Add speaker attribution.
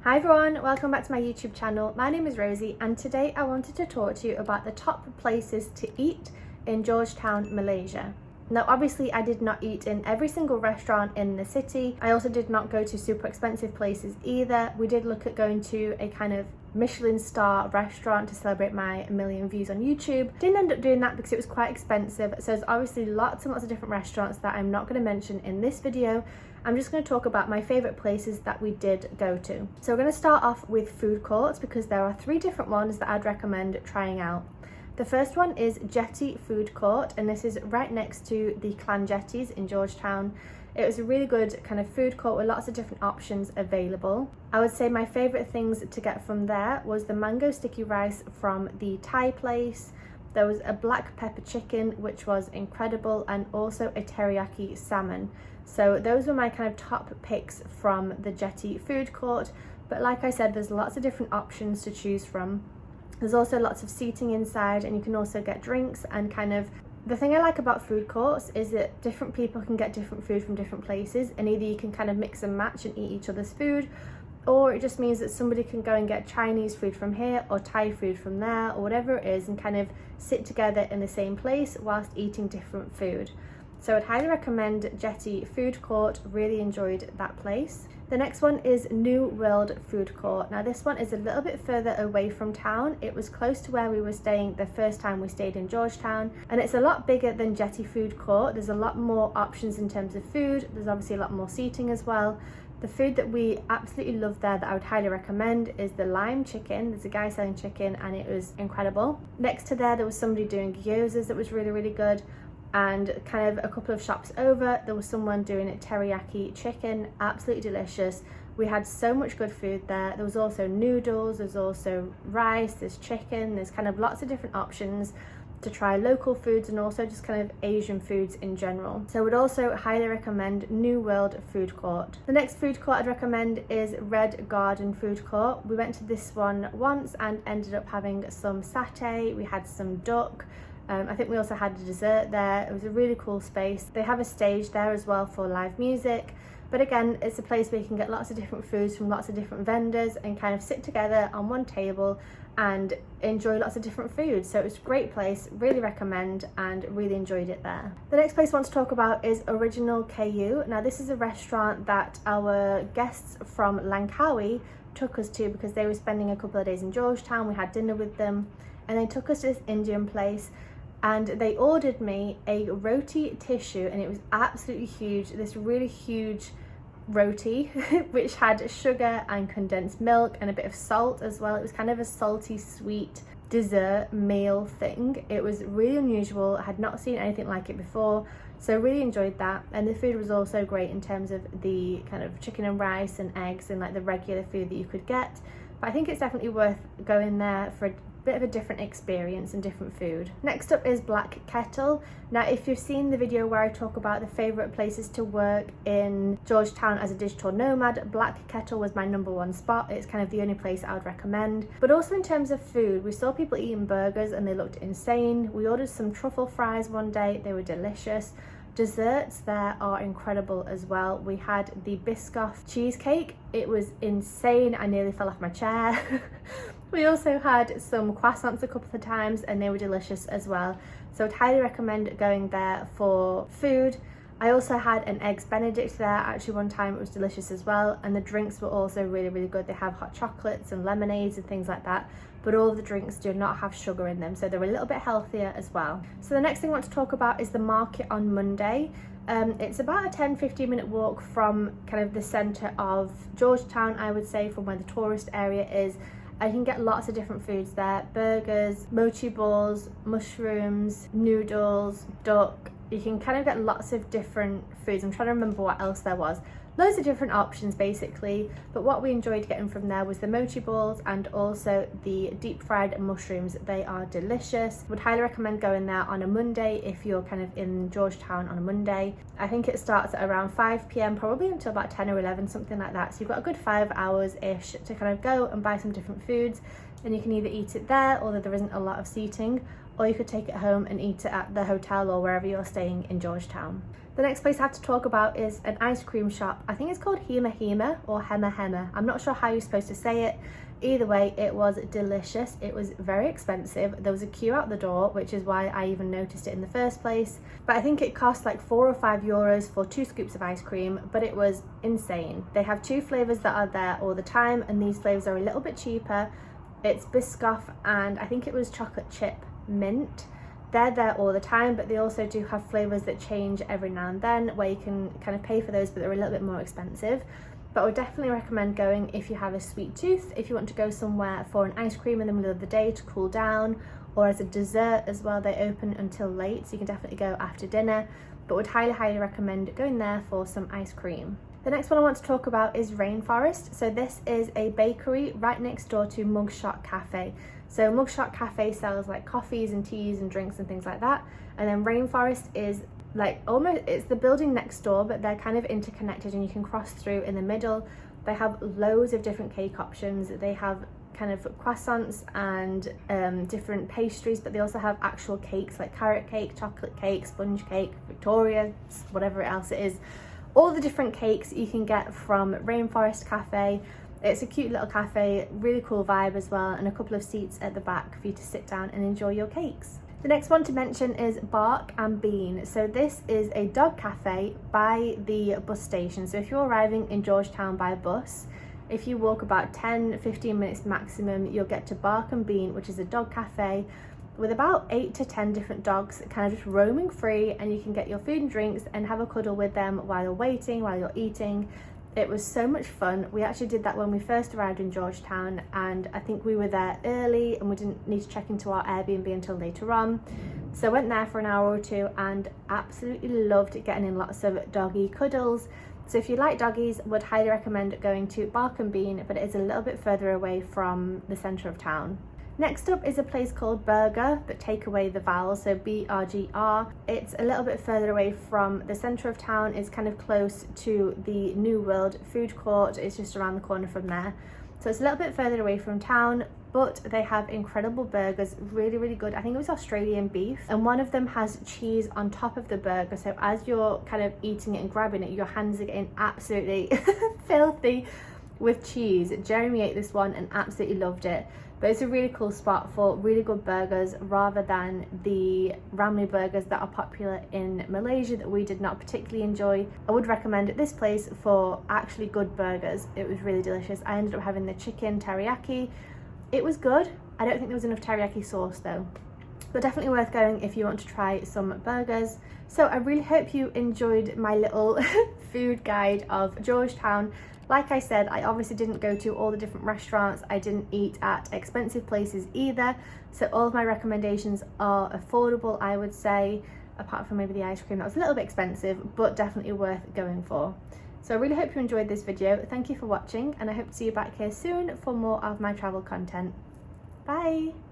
Speaker 1: Hi everyone, welcome back to my YouTube channel. My name is Rosie and today I wanted to talk to you about the top places to eat in Georgetown, Malaysia. Now obviously I did not eat in every single restaurant in the city. I also did not go to super expensive places either. We did look at going to a kind of Michelin star restaurant to celebrate my 1 million views on YouTube. Didn't end up doing that because it was quite expensive. So there's obviously lots and lots of different restaurants that I'm not going to mention in this video. I'm just going to talk about my favourite places that we did go to. So we're going to start off with food courts because there are 3 different ones that I'd recommend trying out. The first one is Jetty Food Court, and this is right next to the Clan Jetties in Georgetown. It was a really good kind of food court with lots of different options available. I would say my favourite things to get from there was the mango sticky rice from the Thai place. There was a black pepper chicken which was incredible, and also a teriyaki salmon. So those were my kind of top picks from the Jetty Food Court. But like I said, there's lots of different options to choose from. There's also lots of seating inside, and you can also get drinks. And kind of the thing I like about food courts is that different people can get different food from different places, and either you can kind of mix and match and eat each other's food, or it just means that somebody can go and get Chinese food from here or Thai food from there or whatever it is, and kind of sit together in the same place whilst eating different food. So I'd highly recommend Jetty Food Court. Really enjoyed that place. The next one is New World Food Court. Now this one is a little bit further away from town. It was close to where we were staying the first time we stayed in Georgetown, and it's a lot bigger than Jetty Food Court. There's a lot more options in terms of food. There's obviously a lot more seating as well. The food that we absolutely love there that I would highly recommend is the lime chicken. There's a guy selling chicken and it was incredible. Next to there was somebody doing gyozas that was really good. And kind of a couple of shops over, there was someone doing a teriyaki chicken, absolutely delicious. We had so much good food there. There was also noodles, there's also rice, there's chicken, there's kind of lots of different options to try local foods and also just kind of Asian foods in general. So I would also highly recommend New World Food Court. The next food court I'd recommend is Red Garden Food Court. We went to this one once and ended up having some satay, we had some duck. I think we also had a dessert there. It was a really cool space. They have a stage there as well for live music. But again, it's a place where you can get lots of different foods from lots of different vendors and kind of sit together on one table and enjoy lots of different foods. So it was a great place, really recommend, and really enjoyed it there. The next place I want to talk about is Original Kayu. Now this is a restaurant that our guests from Langkawi took us to because they were spending a couple of days in Georgetown. We had dinner with them and they took us to this Indian place. And they ordered me a roti tissue, and it was absolutely huge. This really huge roti which had sugar and condensed milk and a bit of salt as well. It was kind of a salty sweet dessert meal thing. It was really unusual. I had not seen anything like it before, so really enjoyed that. And the food was also great in terms of the kind of chicken and rice and eggs and like the regular food that you could get. But I think it's definitely worth going there for a bit of a different experience and different food. Next up is Black Kettle. Now if you've seen the video where I talk about the favourite places to work in Georgetown as a digital nomad, Black Kettle was my #1 spot. It's kind of the only place I would recommend. But also in terms of food, we saw people eating burgers and they looked insane. We ordered some truffle fries one day, they were delicious. Desserts there are incredible as well. We had the Biscoff cheesecake. It was insane. I nearly fell off my chair. We also had some croissants a couple of times and they were delicious as well. So I'd highly recommend going there for food. I also had an eggs benedict there actually one time. It was delicious as well, and the drinks were also really good. They have hot chocolates and lemonades and things like that, but all of the drinks do not have sugar in them, so they're a little bit healthier as well. So the next thing I want to talk about is the market on Monday. It's about a 10-15 minute walk from kind of the centre of Georgetown, I would say, from where the tourist area is. I can get lots of different foods there: burgers, mochi balls, mushrooms, noodles, duck. You can kind of get lots of different foods. I'm trying to remember what else there was. Loads of different options basically, but what we enjoyed getting from there was the mochi balls and also the deep fried mushrooms. They are delicious. Would highly recommend going there on a Monday if you're kind of in Georgetown on a Monday. I think it starts at around 5 p.m, probably until about 10 or 11, something like that. So you've got a good 5 hours-ish to kind of go and buy some different foods, and you can either eat it there, although there isn't a lot of seating, or you could take it home and eat it at the hotel or wherever you're staying in Georgetown. The next place I have to talk about is an ice cream shop. I think it's called Hema Hema or Hema Hema. I'm not sure how you're supposed to say it. Either way, it was delicious. It was very expensive. There was a queue out the door, which is why I even noticed it in the first place. But I think it cost like €4 or €5 for 2 scoops of ice cream, but it was insane. They have 2 flavors that are there all the time, and these flavors are a little bit cheaper. It's Biscoff and I think it was chocolate chip mint. They're there all the time, but they also do have flavors that change every now and then, where you can kind of pay for those, but they're a little bit more expensive. But I would definitely recommend going if you have a sweet tooth, if you want to go somewhere for an ice cream in the middle of the day to cool down, or as a dessert as well. They open until late, so you can definitely go after dinner, but would highly recommend going there for some ice cream. The next one I want to talk about is Rainforest. So this is a bakery right next door to Mugshot Cafe. So Mugshot Cafe sells like coffees and teas and drinks and things like that, and then Rainforest is like almost, it's the building next door, but they're kind of interconnected and you can cross through in the middle. They have loads of different cake options. They have kind of croissants and different pastries, but they also have actual cakes like carrot cake, chocolate cake, sponge cake, Victoria, whatever else it is. All the different cakes you can get from Rainforest Cafe. It's a cute little cafe, really cool vibe as well, and a couple of seats at the back for you to sit down and enjoy your cakes. The next one to mention is Bark and Bean. So this is a dog cafe by the bus station. So if you're arriving in Georgetown by bus, if you walk about 10-15 minutes maximum, you'll get to Bark and Bean, which is a dog cafe with about 8 to 10 different dogs kind of just roaming free, and you can get your food and drinks and have a cuddle with them while you're waiting, while you're eating. It was so much fun. We actually did that when we first arrived in Georgetown, and I think we were there early and we didn't need to check into our Airbnb until later on. So I went there for an hour or two and absolutely loved getting in lots of doggy cuddles. So if you like doggies, would highly recommend going to Bark and Bean, but it is a little bit further away from the centre of town. Next up is a place called BRGR, but take away the vowel, so BRGR. It's a little bit further away from the centre of town. It's kind of close to the New World food court. It's just around the corner from there. So it's a little bit further away from town, but they have incredible burgers, really good. I think it was Australian beef, and one of them has cheese on top of the burger. So as you're kind of eating it and grabbing it, your hands are getting absolutely filthy with cheese. Jeremy ate this one and absolutely loved it. But it's a really cool spot for really good burgers rather than the Ramly burgers that are popular in Malaysia that we did not particularly enjoy. I would recommend this place for actually good burgers. It was really delicious. I ended up having the chicken teriyaki. It was good. I don't think there was enough teriyaki sauce though. But definitely worth going if you want to try some burgers. So I really hope you enjoyed my little food guide of Georgetown. Like I said, I obviously didn't go to all the different restaurants. I didn't eat at expensive places either. So all of my recommendations are affordable, I would say, apart from maybe the ice cream that was a little bit expensive, but definitely worth going for. So I really hope you enjoyed this video. Thank you for watching, and I hope to see you back here soon for more of my travel content. Bye!